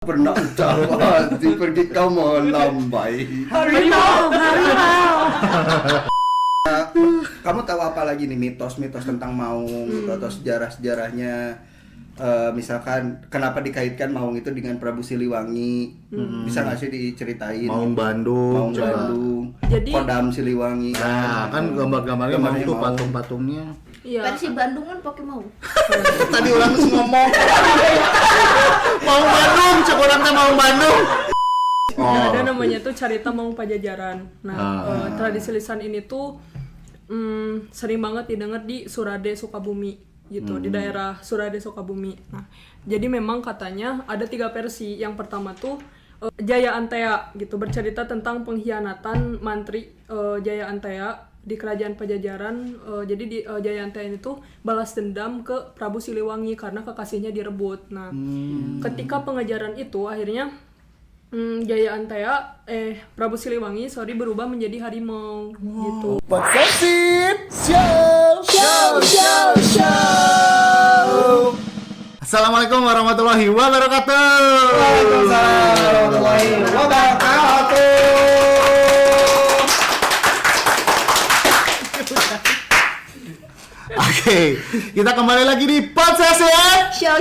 Pernah ucap hati pergi ke Melambai. Harimau. Kamu tahu apa lagi nih mitos-mitos tentang Maung atau sejarah-sejarahnya? Misalkan kenapa dikaitkan Maung itu dengan Prabu Siliwangi? Bisa nggak sih diceritain? Maung Bandung. Jadi Kodam Siliwangi. Nah, kan gambar-gambarnya Maung tuh patung-patungnya. iya. Versi Bandung kan pakai mau. Tadi orang terus ngomong. Maung Bandung, cek orang teh Maung Bandung. Nah, ada namanya tuh Carita Maung Pajajaran. Nah, tradisi lisan ini tuh sering banget didengar di Surade Sukabumi gitu, di daerah Surade Sukabumi. Nah, jadi memang katanya ada 3 versi. Yang pertama tuh Jaya Antea gitu, bercerita tentang pengkhianatan mantri Jaya Antea di kerajaan Pajajaran. Jadi di Jaya Antea ini tuh balas dendam ke Prabu Siliwangi karena kekasihnya direbut. Nah, ketika pengejaran itu akhirnya Jaya Antea Prabu Siliwangi berubah menjadi harimau gitu. Possessive Show. Assalamualaikum warahmatullahi wabarakatuh. Waalaikumsalam warahmatullahi wabarakatuh. Oke, kita kembali lagi di Possessive Show.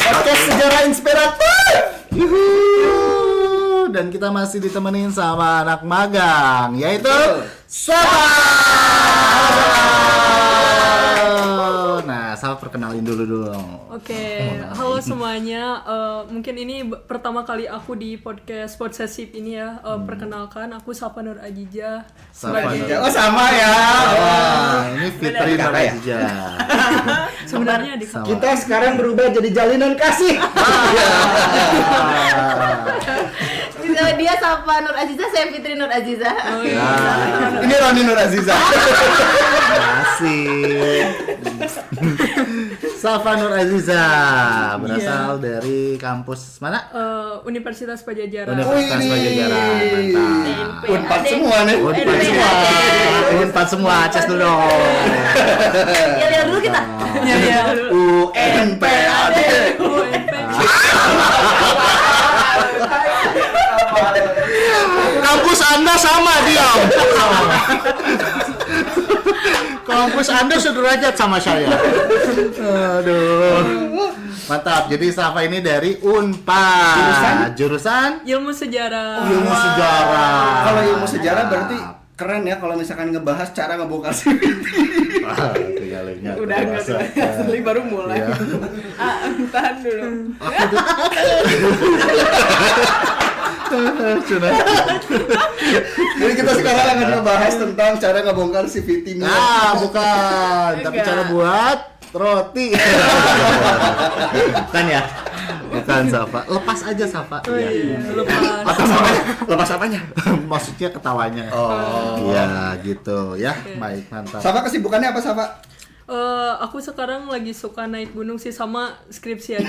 Podcast sejarah inspiratif. Yuhu. Dan kita masih ditemenin sama anak magang, yaitu Safa. Nah, Safa perkenalin dulu dong. Oke, halo semuanya. Mungkin ini pertama kali aku di podcast Possessive ini ya. Perkenalkan, aku Safa Nur Ajija. Safa Nur. Oh sama ya. Wah, ini Fitri Beda ya? Narajija. Sebenarnya di Sama. Kita sekarang berubah jadi jalinan kasih. Dia Safa Nur Aziza, saya Fitri Nur Aziza. Oh, iya. Nah, Ini Roni Nur Aziza. asik. Safa Nur Aziza berasal dari kampus mana? Universitas Pajajaran. Universitas Wih. Pajajaran. Mantap. Unpad semua nih. Unpad semua. Unpad semua. Cas dulu dong. Lihat dulu kita. Iya. UNPAD. UNP. Kampus Anda sama diam. Kampus Anda sederajat sama saya. Aduh. Mantap. Jadi Safa ini dari Unpad. Jurusan Ilmu sejarah. ilmu sejarah. Kalau ilmu sejarah berarti keren ya kalau misalkan ngebahas cara ngebongkar CVT. Wah, tinggalnya. Udah enggak asli baru mulai. Iya. Tahan dulu. Jadi kita sekarang akan ngebahas tentang cara ngebongkar CVT nya. Ah, bukan. Tapi Enggak. cara buat roti. Bukan ya? Bukan, Safa. Lepas aja, Safa. Oh iya, lupa. Atau lepas apanya? Maksudnya ketawanya. Oh. Iya, gitu ya. Baik, mantap. Safa kesibukannya apa Safa? Aku sekarang lagi suka naik gunung sih sama skripsian.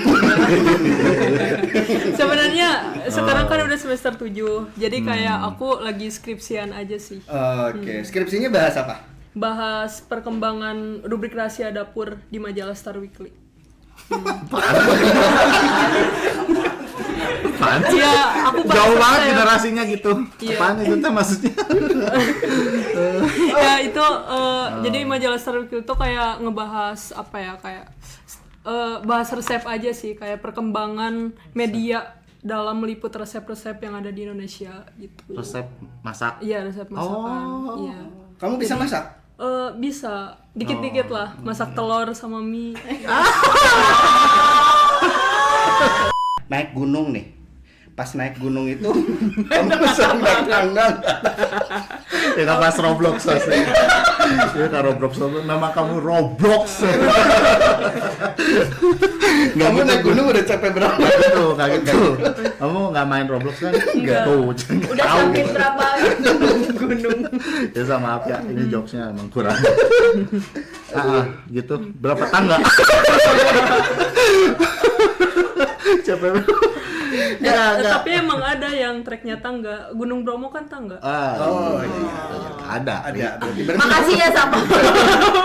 Sebenarnya sekarang kan udah semester 7. Jadi kayak aku lagi skripsian aja sih. Oke, skripsinya bahas apa? Bahas perkembangan rubrik rahasia dapur di majalah Star Weekly. Apaan sih? Iya, aku bahas Jauh banget resep. generasinya gitu. Iya. Apaan itu teh maksudnya? Ya itu jadi majalah Star Weekly itu kayak ngebahas apa ya, kayak bahas resep aja sih, kayak perkembangan media dalam meliput resep-resep yang ada di Indonesia gitu. Resep masak. Iya, resep masakan. Oh. Iya. Kamu bisa masak? Bisa dikit-dikit lah, masak telur sama mie. Naik gunung nih. Pas naik gunung itu kamu bisa naik tangga. Ya kan pas Roblox asli. Ya kan Roblox. Nama kamu Roblox. Kamu naik gunung udah capek berapa? Gitu, kayak gitu. Kamu nggak main Roblox kan? Enggak. Tuh, jangan Udah tahu. sampai berapa gunung? Ya sama maaf ya, ini jokesnya emang kurang. Gitu. Berapa tangga? Capek. Enggak. Tapi emang ada yang treknya tangga. Gunung Bromo kan tangga. Oh, iya. Ada. Ada. Berarti Makasih ya Safa.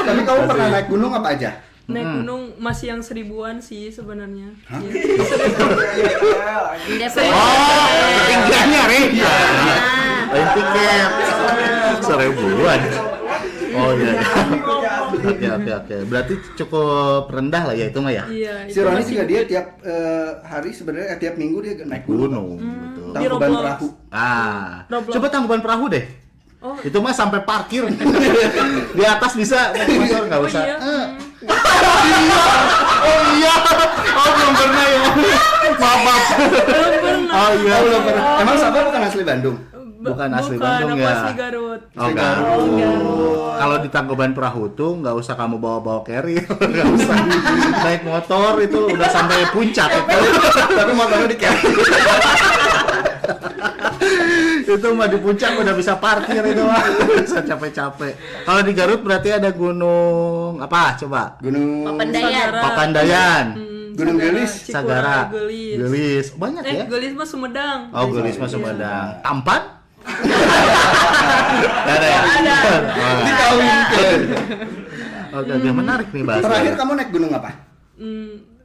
Tapi kamu pernah naik gunung apa aja? naik gunung masih yang 1000-an sih sebenarnya. Iya. Ketinggiannya Rin. Lain tiket 1000-an. Oh iya. Oke. Berarti cukup rendah lah ya itu mah ya. Iya, Si Roni juga dia tiap hari sebenarnya tiap minggu dia naik gunung. Betul. Di Tangkuban Roblox. Perahu. Roblox. Coba Tangkuban Perahu deh. Oh. Itu mah sampai parkir. Di atas bisa naik motor nggak usah. iya. Oh iya. Oh belum pernah ya. Maaf. Belum pernah. Oh iya. Belum pernah. Emang Sabar bukan asli Bandung? Bukan asli Bandung aku ya? asli Garut. Oh Garut. Kalau di Tangkuban Perahu tuh nggak usah kamu bawa carrier, nggak usah naik motor itu udah sampai puncak itu. Tapi motornya di carry. Itu mah di puncak udah bisa parkir itu mah, bisa capek-capek. Kalau di Garut berarti ada gunung apa? Coba. Gunung Papandayan. Papandayan, Gunung Gelis. Sagara, Gelis. Gelis, banyak ya. Gelis mah Sumedang. Oh Gelis mah Sumedang. Tampan? Ada ya? Dikawinkan. Oke, menarik nih bahasa. Terakhir kamu naik gunung apa?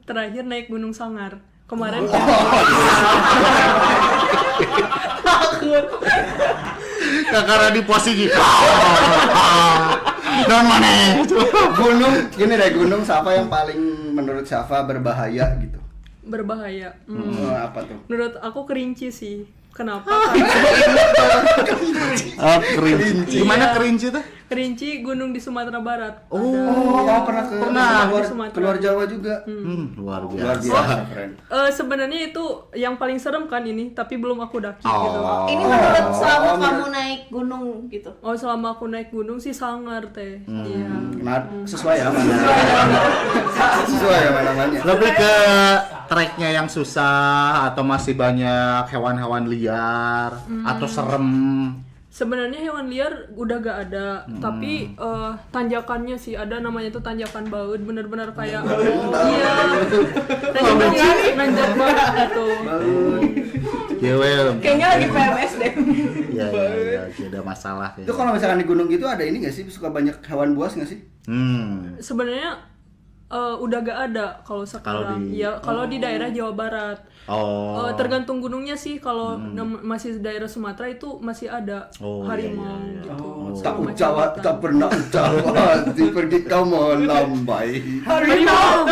Terakhir naik Gunung Sangar. Kemarin Kakara di posisi. Dan mana? Gunung, gini deh, gunung siapa yang paling menurut Syafa berbahaya gitu? berbahaya. Apa tuh? Menurut aku Kerinci sih. Kenapa? Oh, Kerinci. Gimana Kerinci tuh? Kerinci gunung di Sumatera Barat. Oh, kamu pernah ke di Sumatera. keluar Jawa juga? Luar Luar biasa. biasa, keren. Sebenarnya itu yang paling serem kan ini, tapi belum aku daki Oh. gitu. Ini menurut selama kamu naik gunung gitu. Oh, selama aku naik gunung sih sangar teh. Iya. Nah, sesuai ya mana? Sesuai ya mana-mana. Lebih ke treknya yang susah atau masih banyak hewan-hewan liar atau serem. Sebenarnya hewan liar udah gak ada, tapi tanjakannya sih ada, namanya tuh tanjakan baut, bener-bener kayak iya, tanjakannya nanjak banget gitu. Ya well. Kayaknya lagi PMS deh. Ya, ada masalah ya. Itu kalau misalkan di gunung gitu ada ini nggak sih? Suka banyak hewan buas nggak sih? Sebenarnya udah gak ada kalau sekarang. Ya kalau di daerah Jawa Barat. Oh. Tergantung gunungnya sih. Kalau masih daerah Sumatera itu masih ada harimau gitu. Tak Jawa, tak pernah Jawa, pergi kamu lambai. Harimau.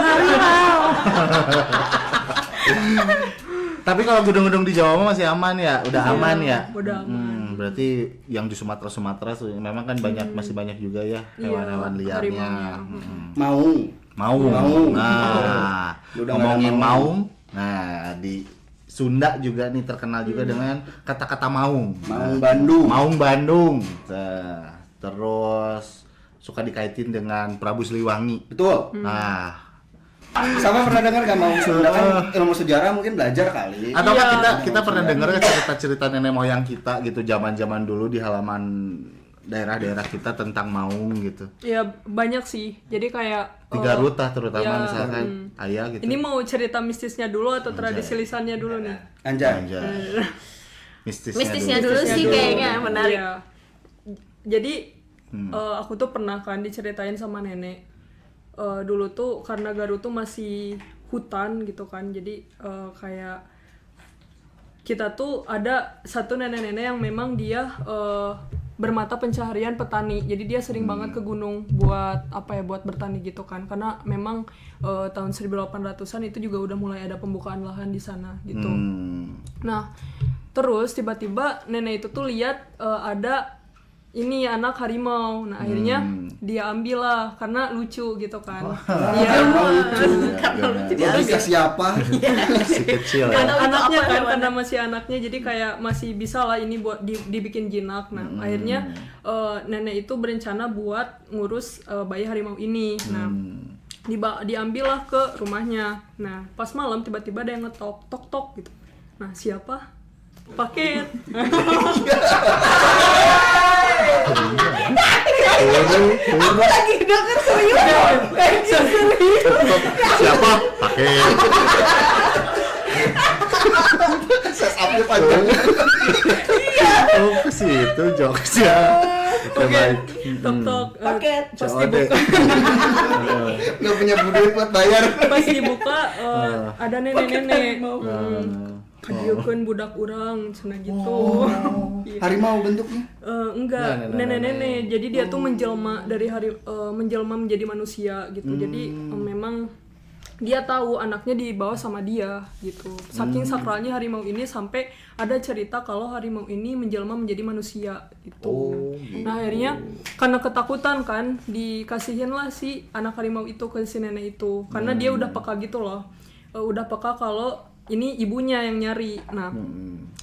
Tapi kalau gunung-gunung di Jawa mah masih aman ya, udah aman ya. Udah aman. Berarti yang di Sumatera tuh memang kan masih banyak juga ya hewan-hewan liarnya. harimaunya. Maung. Nah, Udah ngomongin nggak ada maung. Nah, di Sunda juga nih terkenal juga dengan kata-kata maung. Maung Bandung. Maung Bandung. Nah, terus suka dikaitin dengan Prabu Siliwangi. Betul. Nah, Sama pernah dengar gak Maung Sunda kan ilmu sejarah mungkin belajar kali. atau kita pernah dengar cerita-cerita nenek moyang kita gitu zaman-zaman dulu di halaman daerah-daerah kita tentang maung gitu. Ya banyak sih. Jadi kayak Di Garut lah terutama ya, misalkan ayah gitu. Ini mau cerita mistisnya dulu atau tradisi lisannya dulu nih? Anjay. Mistisnya dulu sih kayaknya menarik. Iya. Jadi aku tuh pernah kan diceritain sama nenek. Dulu tuh karena Garut tuh masih hutan gitu kan. Jadi kayak kita tuh ada satu nenek-nenek yang memang dia bermata pencaharian petani. Jadi dia sering banget ke gunung buat buat bertani gitu kan. Karena memang tahun 1800-an itu juga udah mulai ada pembukaan lahan di sana gitu. Nah, terus tiba-tiba nenek itu tuh lihat ada ini anak harimau. Nah, akhirnya dia ambil lah karena lucu gitu kan. Iya. Jadi ke siapa? si kecil ya. Anaknya kan karena masih anaknya, jadi kayak masih bisa lah ini buat dibikin jinak. Nah, akhirnya nenek itu berencana buat ngurus bayi harimau ini. Nah, diambil lah ke rumahnya. Nah, pas malam tiba-tiba ada yang ngetok, tok gitu. Nah, siapa? Paket. Aku lagi denger serius. Siapa? Pakai. Ses upnya panjang. Oh, ke situ jokesnya. Oke, tok-tok. Paket. Pas COD. dibuka, Nggak punya duit buat bayar. pas dibuka ada nenek-nenek. Nah, Dieukeun budak urang cenah gitu. Iya. Harimau bentuknya. Enggak, nenek-nenek. Jadi dia tuh menjelma dari menjelma menjadi manusia gitu. Jadi memang dia tahu anaknya dibawa sama dia gitu. Saking sakralnya harimau ini sampai ada cerita kalau harimau ini menjelma menjadi manusia gitu. Nah akhirnya karena ketakutan kan dikasihin lah si anak harimau itu ke si nenek itu karena dia udah peka gitu loh. Udah peka kalau ini ibunya yang nyari. Nah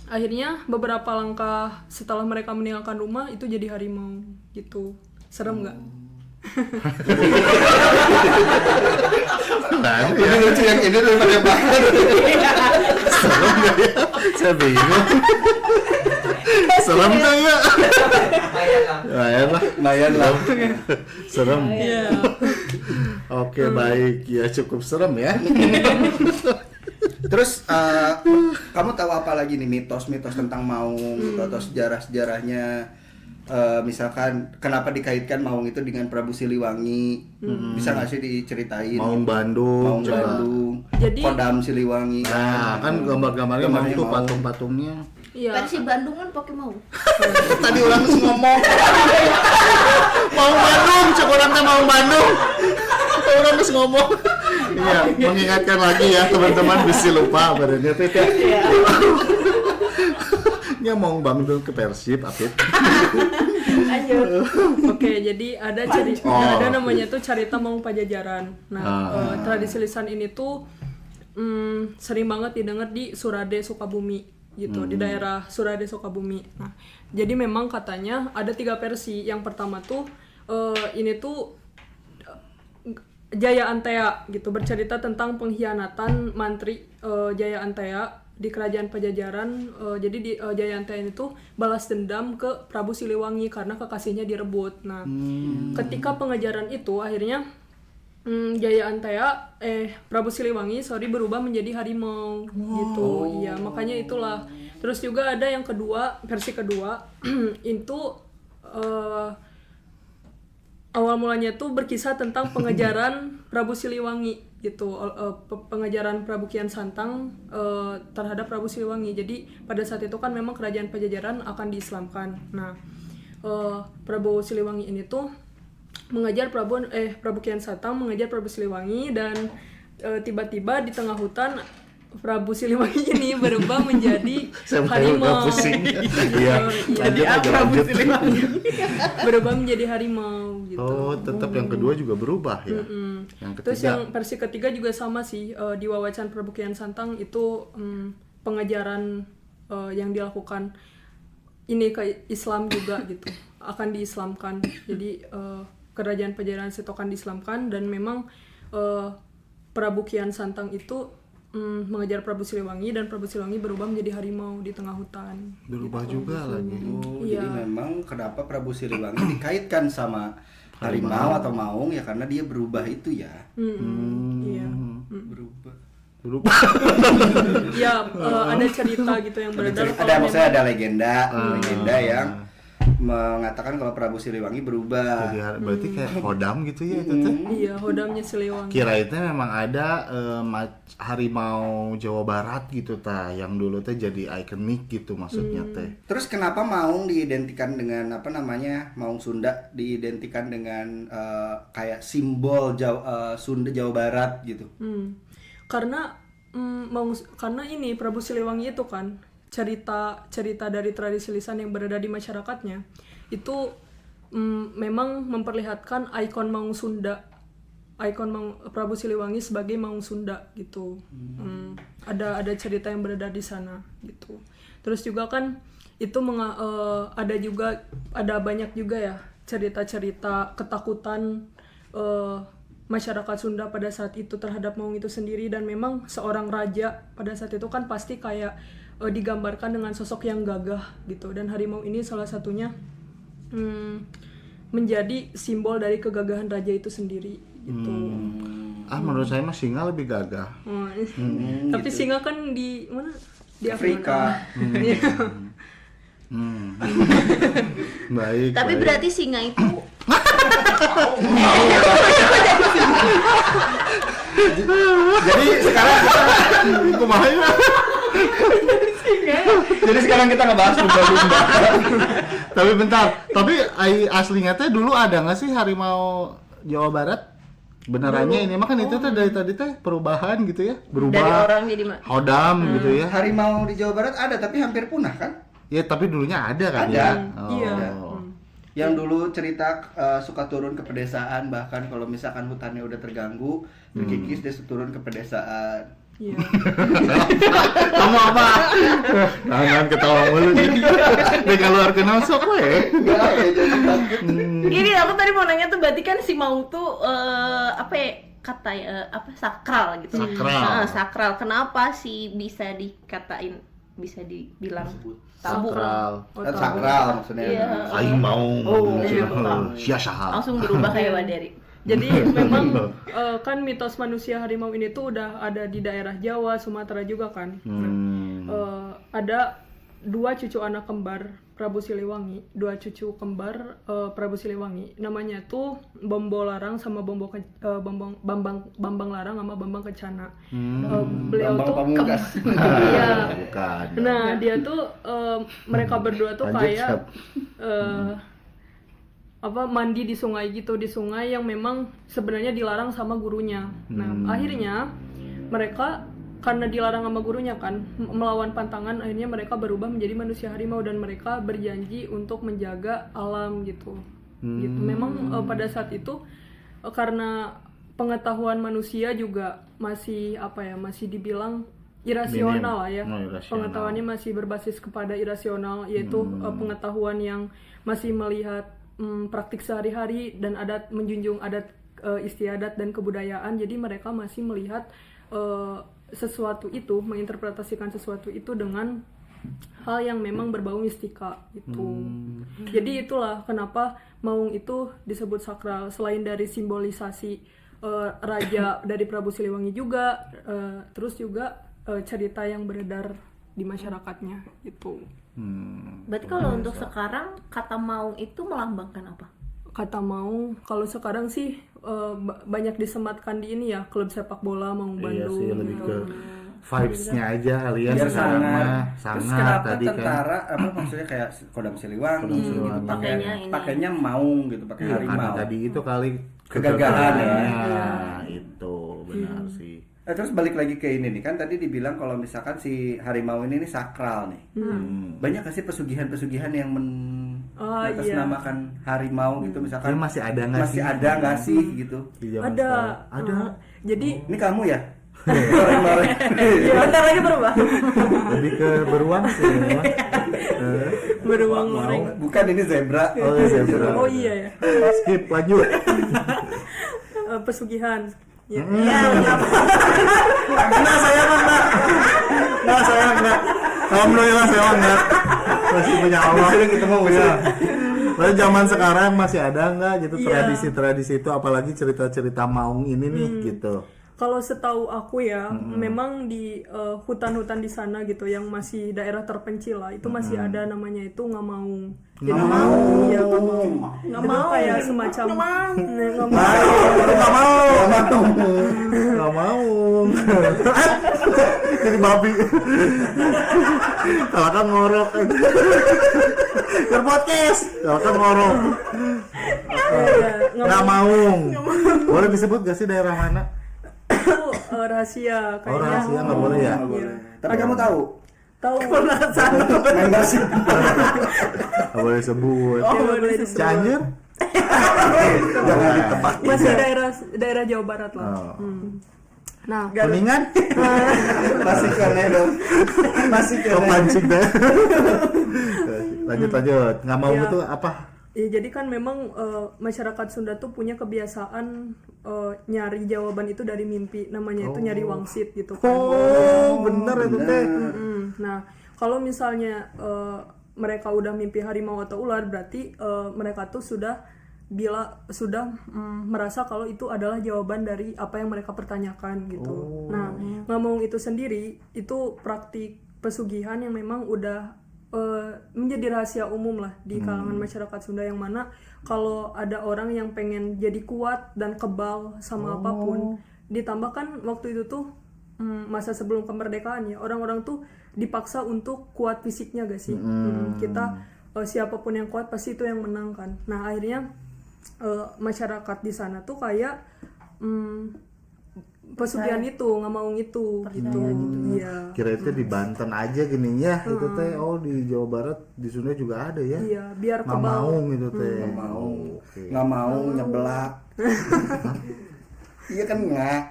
akhirnya beberapa langkah setelah mereka meninggalkan rumah itu jadi harimau gitu. Serem nggak? nah, Lebih lucu yang ini daripada yang bakar. serem nggak ya? Saya bingung. Serem tuh ya? Lumayan lah. Lumayan lah. Serem. Iya. Oke baik, ya cukup serem ya. Terus kamu tahu apa lagi nih mitos-mitos tentang maung gitu, atau sejarah-sejarahnya? Misalkan kenapa dikaitkan maung itu dengan Prabu Siliwangi? Bisa nggak sih diceritain? Maung Bandung. Maung coba. Bandung, Jadi- Kodam Siliwangi. Nah, kan gambar-gambarnya maung Gambarnya tuh maung. patung-patungnya. Iya. Versi Bandung kan pakai mau. Tadi orang harus ngomong. Maung Bandung, cek orang teh Maung Bandung. Orang harus ngomong. Iya, mengingatkan lagi ya teman-teman bisa lupa badannya teh. Ya Maung Bandung ke Persib, Apit. Lanjut. Oke, jadi ada ada namanya tuh Carita Maung Pajajaran. Nah, tradisi lisan ini tuh sering banget didengar di Surade Sukabumi gitu, di daerah Surade Sukabumi. Nah, jadi memang katanya ada 3 versi. Yang pertama tuh ini tuh Jaya Antea gitu, bercerita tentang pengkhianatan mantri Jaya Antea di kerajaan Pajajaran. Jadi di Jaya Antea ini tuh balas dendam ke Prabu Siliwangi karena kekasihnya direbut. Nah, ketika pengejaran itu akhirnya Jaya Antea Prabu Siliwangi berubah menjadi harimau gitu. Iya, makanya itulah. Terus juga ada yang kedua, versi kedua itu awal mulanya tuh berkisah tentang pengejaran Prabu Siliwangi gitu, pengejaran Prabu Kian Santang terhadap Prabu Siliwangi. Jadi pada saat itu kan memang kerajaan Pajajaran akan diislamkan. Nah, Prabu Siliwangi ini tuh mengajar Prabu Kian Santang mengajar Prabu Siliwangi, dan tiba-tiba di tengah hutan Prabu Siliwangi ini berubah menjadi harimau. Pusing. Iya, lanjut aja lanjut. Berubah menjadi harimau gitu. Oh, tetap yang kedua juga berubah ya. Yang ketiga. Terus yang versi ketiga juga sama sih, di Wawacan Prabu Kian Santang itu pengajaran yang dilakukan ini ke Islam juga gitu, akan diislamkan. Jadi kerajaan Pajajaran itu akan diislamkan, dan memang Prabu Kian Santang itu mengejar Prabu Siliwangi, dan Prabu Siliwangi berubah menjadi harimau di tengah hutan. Berubah juga lagi. Oh, Iya. jadi memang kenapa Prabu Siliwangi dikaitkan sama harimau atau maung ya karena dia berubah itu ya. Iya. Berubah. Berubah. Ya, ada cerita gitu yang beredar. Ada maksudnya ada legenda yang mengatakan kalau Prabu Siliwangi berubah. Jadi berarti kayak hodam gitu ya itu teh. Iya, hodamnya Siliwangi. Kirainnya memang ada harimau Jawa Barat gitu ta, yang dulu teh jadi ikonik gitu maksudnya teh. Terus kenapa maung diidentikan dengan apa namanya? Maung Sunda diidentikan dengan kayak simbol Sunda Jawa Barat gitu. Karena karena ini Prabu Siliwangi itu kan cerita dari tradisi lisan yang berada di masyarakatnya itu memang memperlihatkan ikon Maung Sunda, ikon Prabu Siliwangi sebagai Maung Sunda gitu. Ada cerita yang berada di sana gitu. Terus juga kan itu ada banyak juga ya cerita-cerita ketakutan masyarakat Sunda pada saat itu terhadap Maung itu sendiri, dan memang seorang raja pada saat itu kan pasti kayak digambarkan dengan sosok yang gagah gitu, dan harimau ini salah satunya menjadi simbol dari kegagahan raja itu sendiri gitu. Menurut saya mah singa lebih gagah. Tapi singa kan di mana? Di Afrika. Iya. Baik. Tapi baik. berarti singa itu Jadi sekarang Kumaha ya? jadi sekarang kita ngebahas lumba-lumba. Tapi bentar, tapi aslinya teh dulu ada nggak sih harimau Jawa Barat? Benerannya ini mah kan itu teh dari tadi teh perubahan gitu ya, dari berubah orang jadi hodam gitu ya. Harimau di Jawa Barat ada tapi hampir punah kan? Ya tapi dulunya ada kan Ada. ya. Iya. Yang dulu cerita suka turun ke pedesaan, bahkan kalau misalkan hutannya udah terganggu, terkikis dia turun ke pedesaan. Iya. Kamu apa? Jangan ketawa mulu nih. Dia keluar kenal sok we. Enggak ya jadi takut. Gini, aku tadi mau nanya tuh berarti kan si mau tuh apa ya kata apa sakral gitu. Sakral. Sakral. Kenapa sih bisa dikatain bisa dibilang tabu? Sakral. Kan sakral maksudnya. Iya. Aing mau. iya. Sia saha. Langsung berubah kayak Wadari. Jadi memang kan mitos manusia harimau ini tuh udah ada di daerah Jawa, Sumatera juga kan. Ada 2 cucu anak kembar Prabu Siliwangi, 2 cucu kembar Prabu Siliwangi. Namanya tuh Bombo Larang sama Bambang Larang sama Bambang Kencana. Beliau Bambang tuh Pamungkas. Iya. Bukan. Nah, dia tuh mereka berdua tuh Lanjut, kayak Sab. mandi di sungai gitu, di sungai yang memang sebenarnya dilarang sama gurunya. Nah, akhirnya mereka karena dilarang sama gurunya kan melawan pantangan, akhirnya mereka berubah menjadi manusia harimau dan mereka berjanji untuk menjaga alam gitu. Gitu. Memang pada saat itu karena pengetahuan manusia juga masih masih dibilang irasional lah ya. Irasional. Pengetahuannya masih berbasis kepada irasional, yaitu pengetahuan yang masih melihat praktik sehari-hari dan menjunjung adat istiadat dan kebudayaan. Jadi mereka masih melihat sesuatu itu, menginterpretasikan sesuatu itu dengan hal yang memang berbau mistika gitu. Jadi itulah kenapa maung itu disebut sakral, selain dari simbolisasi raja dari Prabu Siliwangi juga, terus juga cerita yang beredar di masyarakatnya itu. Berarti kalau untuk sekarang kata maung itu melambangkan apa? Kata maung kalau sekarang sih banyak disematkan di ini ya, klub sepak bola Maung Iya Bandung. sih, lebih gitu. ke vibes-nya aja kali ya. Biar sekarang sangat. mah. Terus Sangat kenapa tadi kan. tentara apa maksudnya kayak Kodam Siliwangi gitu Pakainya ini. pakainya maung gitu, pakai Iya, karena harimau. tadi itu kali Kegagahan ya. Iya, itu benar sih. Terus balik lagi ke ini nih, kan tadi dibilang kalau misalkan si harimau ini nih sakral nih. Banyak gak sih pesugihan-pesugihan yang mengatasnamakan harimau gitu misalkan? Tapi masih ada nggak sih? Masih ada nggak sih gitu? Di zaman Ada. sekarang? Ada. Jadi Ini kamu ya? Goreng-goreng. bentar lagi berubah. Lebih ke beruang sih memang. Beruang goreng. Bukan, ini zebra. Oh, iya, zebra. Oh iya ya. Skip lanjut. Pesugihan. Ya. Enggak, saya mah enggak. Enggak, saya enggak. Alhamdulillah saya mah enggak. Masih punya Allah. Sering ketemu Iya. Lalu zaman sekarang masih ada enggak gitu Iya. tradisi-tradisi itu, apalagi cerita-cerita maung ini nih gitu. Kalau setahu aku ya, memang di hutan-hutan di sana gitu yang masih daerah terpencil lah, itu masih ada namanya itu ngamaung. Jadi ngamaung. Iya, ngamaung. Ngamaung kayak semacam ngamaung. Enggak mau. Enggak mau. Jadi babi. Kalau kan ngorok. Berpodcast. Kalau kan ngorok. Enggak mau. Boleh disebut gak sih daerah mana? Itu rahasia Oh, kayaknya. rahasia nggak boleh ya? Nggak boleh. Tapi kamu tahu? Tahu. Main basik. Nggak boleh sebut. Ya, boleh disebut. Cianjur? Jangan di tempat. Masih daerah Jawa Barat lah. Oh. Nah, Kuningan? Masih kene dong. Masih Kok kene. pancing dah. Lanjut. Nggak mau Ya. itu apa? ya jadi kan memang masyarakat Sunda tuh punya kebiasaan nyari jawaban itu dari mimpi. Namanya itu nyari wangsit gitu kan. Oh, bener itu teh. Nah, kalau misalnya mereka udah mimpi harimau atau ular, berarti mereka tuh sudah merasa kalau itu adalah jawaban dari apa yang mereka pertanyakan gitu. Nah, ngomong itu sendiri itu praktik pesugihan yang memang udah menjadi rahasia umum lah di kalangan masyarakat Sunda, yang mana kalau ada orang yang pengen jadi kuat dan kebal sama apapun, ditambahkan waktu itu tuh masa sebelum kemerdekaan ya, orang-orang tuh dipaksa untuk kuat fisiknya gak sih. Kita siapapun yang kuat pasti itu yang menang kan. Nah akhirnya masyarakat di sana tuh kayak pesugihan itu nggak mau itu gitu. Iya. Kira itu di Banten aja gini ya, itu teh. Oh di Jawa Barat, di Sunda juga ada ya. Iya, biar Nggak kebal. mau gitu teh. Nggak mau nyeblak. Iya kan nggak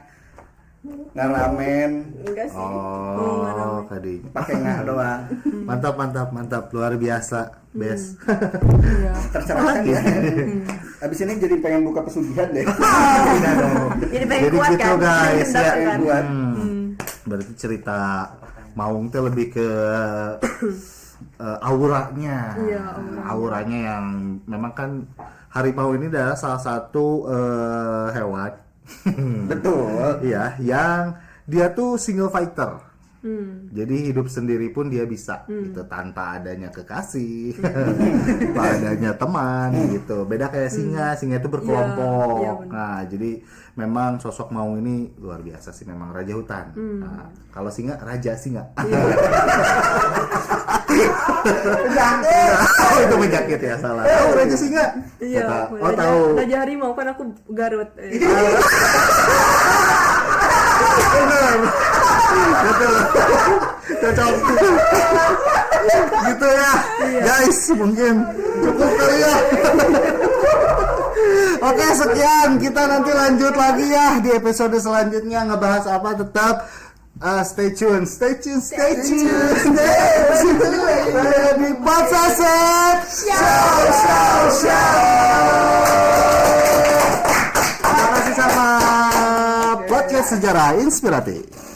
ramen, Enggak sih. Oh, tadi. pakai nggak doang. Mantap, luar biasa, best. Iya. Tercerahkan ya. Abis ini jadi pengen buka pesugihan deh. Tidak dong. Jadi pengen Jadi kuat gitu kan? guys ya. Pengen buat Berarti cerita Maung itu lebih ke auranya. Iya, Auranya yang memang kan harimau ini adalah salah satu hewan. betul. Iya, yang dia tuh single fighter. Jadi hidup sendiri pun dia bisa gitu, tanpa adanya kekasih, tanpa adanya teman gitu. Beda kayak singa itu berkelompok. Iya, benar. Nah, jadi memang sosok Maung ini luar biasa sih, memang raja hutan. Nah, kalau singa, raja singa. Itu penyakit ya, salah. Oh, raja singa. Iya, Oh, tahu. Raja Harimau kan aku Garut. Betul. Cocok. Gitu ya. Guys, mungkin cukup kali ya. Oke, sekian. Kita nanti lanjut lagi ya di episode selanjutnya, ngebahas apa, tetap stay tune di Podsaset Show. Terima kasih sama podcast Sejarah Inspiratif.